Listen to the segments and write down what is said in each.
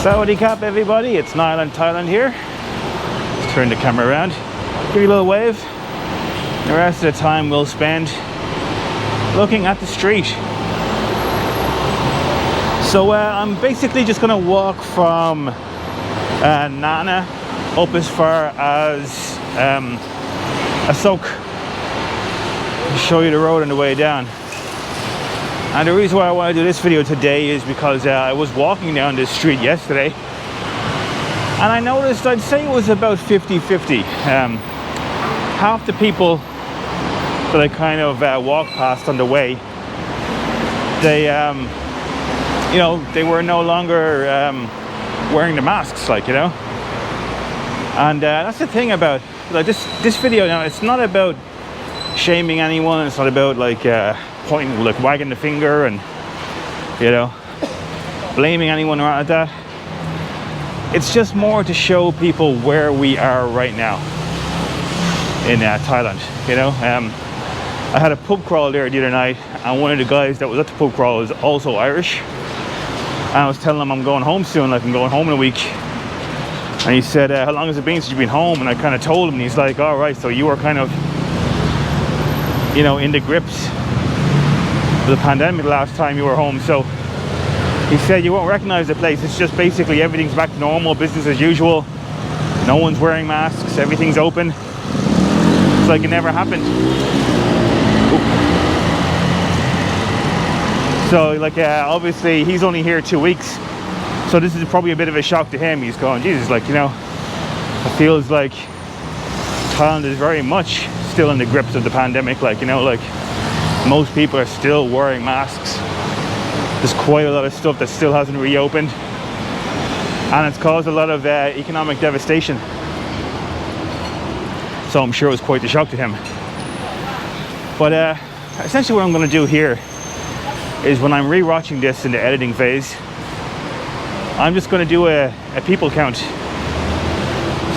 Sawadee Cap, everybody, it's Nana Thailand here. Let's turn the camera around, give you a little wave. The rest of the time we'll spend looking at the street. So I'm basically just gonna walk from Nana up as far as Asok. I'll show you the road on the way down. And the reason why I want to do this video today is because I was walking down this street yesterday and I noticed, I'd say it was about 50-50. Half the people that I kind of walked past on the way, they you know, they were no longer wearing the masks, like, you know. And that's the thing about like this video now. It's not about shaming anyone. It's not about like pointing, like wagging the finger and, you know, blaming anyone around that. It's just more to show people where we are right now in Thailand, you know. I had a pub crawl there the other night, and one of the guys that was at the pub crawl was also Irish, and I was telling him I'm going home soon, like I'm going home in a week. And he said, how long has it been since you've been home? And I kind of told him, and he's like, all right, so you were kind of, you know, in the grips of the pandemic the last time you were home. So he said you won't recognize the place. It's just basically everything's back to normal, business as usual. No one's wearing masks, everything's open. It's like it never happened. So like obviously he's only here 2 weeks, so this is probably a bit of a shock to him. He's going, Jesus, like, you know, it feels like Thailand is very much still in the grips of the pandemic. Like, you know, like most people are still wearing masks. There's quite a lot of stuff that still hasn't reopened, and it's caused a lot of economic devastation. So I'm sure it was quite a shock to him. But essentially what I'm going to do here is, when I'm re-watching this in the editing phase, I'm just going to do a people count.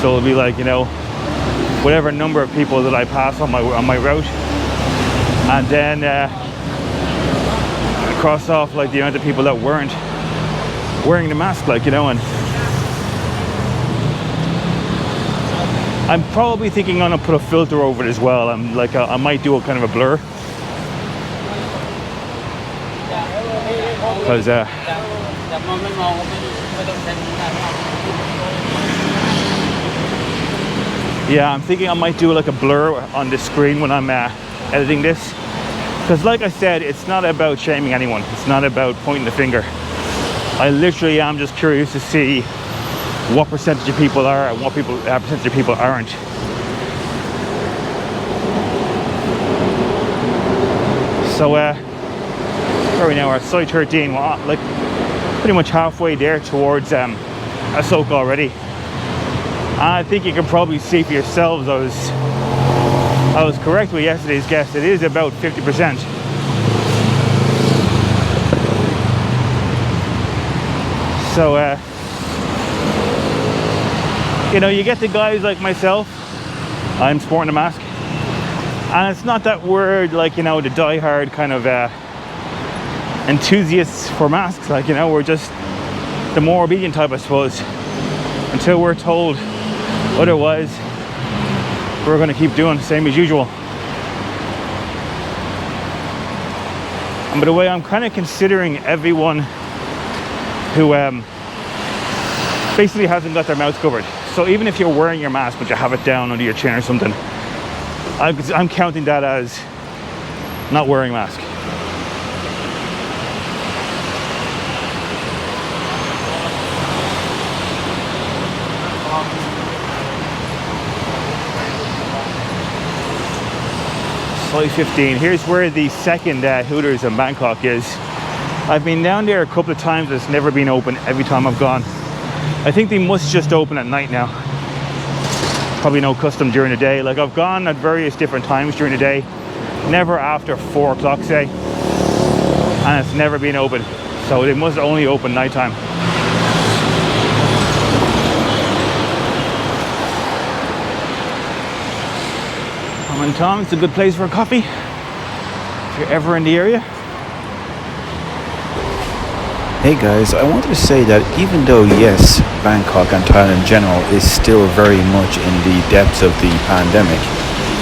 So it'll be like, you know, whatever number of people that I pass on my route, and then cross off like the amount of people that weren't wearing the mask, like, you know. And I'm probably thinking I'm gonna put a filter over it as well. I'm like, I might do a kind of a blur, because yeah, I'm thinking I might do like a blur on the screen when I'm editing this. Because like I said, it's not about shaming anyone. It's not about pointing the finger. I literally am just curious to see what percentage of people are and what percentage of people aren't. So where are we now? We're at site 13. We're like pretty much halfway there towards Asok already. And I think you can probably see for yourselves, I was correct with yesterday's guess. It is about 50%. So, you know, you get the guys like myself. I'm sporting a mask. And it's not that we're like, you know, the die-hard kind of enthusiasts for masks. Like, you know, we're just the more obedient type, I suppose. Until we're told otherwise, we're going to keep doing the same as usual. And by the way, I'm kind of considering everyone who basically hasn't got their mouth covered. So even if you're wearing your mask but you have it down under your chin or something, I'm counting that as not wearing a mask. Slide 15. Here's where the second Hooters in Bangkok is. I've been down there a couple of times. It's never been open every time I've gone. I think they must just open at night now. Probably no custom during the day. Like, I've gone at various different times during the day, never after 4 o'clock, say, and it's never been open. So they must only open nighttime. And Tom, it's a good place for a coffee if you're ever in the area. Hey guys, I wanted to say that even though yes, Bangkok and Thailand in general is still very much in the depths of the pandemic,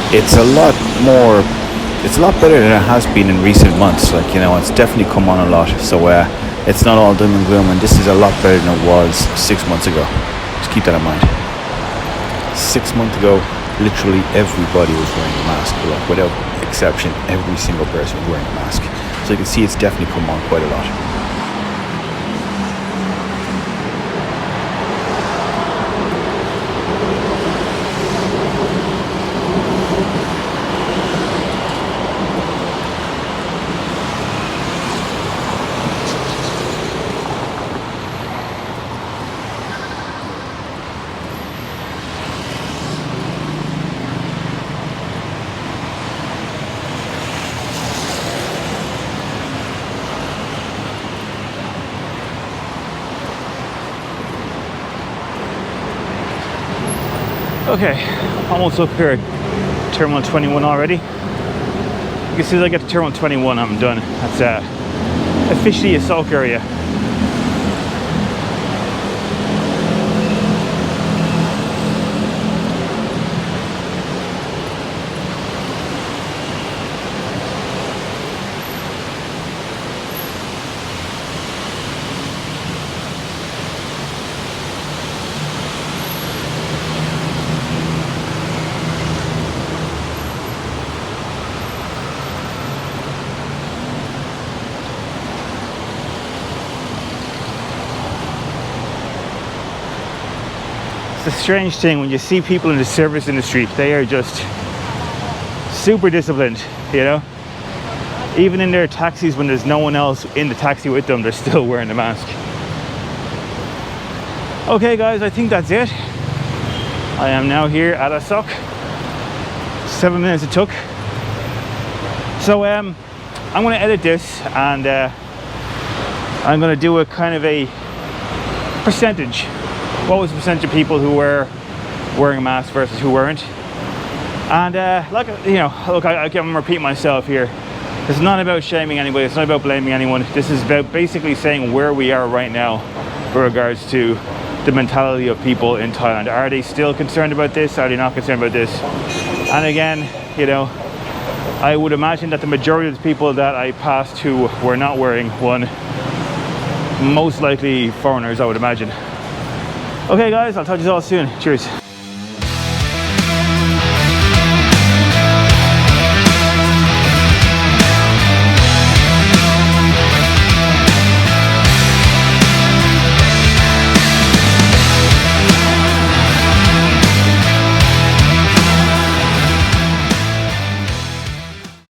it's a lot more, it's a lot better than it has been in recent months. Like, you know, it's definitely come on a lot. So it's not all doom and gloom, and this is a lot better than it was 6 months ago. Just keep that in mind. 6 months ago, literally everybody was wearing a mask, like without exception, every single person was wearing a mask. So you can see it's definitely come on quite a lot. Okay, almost up here at Terminal 21 already. As soon as I get to Terminal 21, I'm done. That's officially Asok area. It's a strange thing when you see people in the service industry. They are just super disciplined, you know. Even in their taxis, when there's no one else in the taxi with them, they're still wearing a mask. Okay guys, I think that's it. I am now here at Asok. 7 minutes it took. So I'm going to edit this, and I'm going to do a kind of a percentage. What was the percentage of people who were wearing a mask versus who weren't? And like, you know, look, I'm repeating myself here. It's not about shaming anybody. It's not about blaming anyone. This is about basically saying where we are right now with regards to the mentality of people in Thailand. Are they still concerned about this? Are they not concerned about this? And again, you know, I would imagine that the majority of the people that I passed who were not wearing one, most likely foreigners, I would imagine. Okay guys, I'll talk to you all soon. Cheers.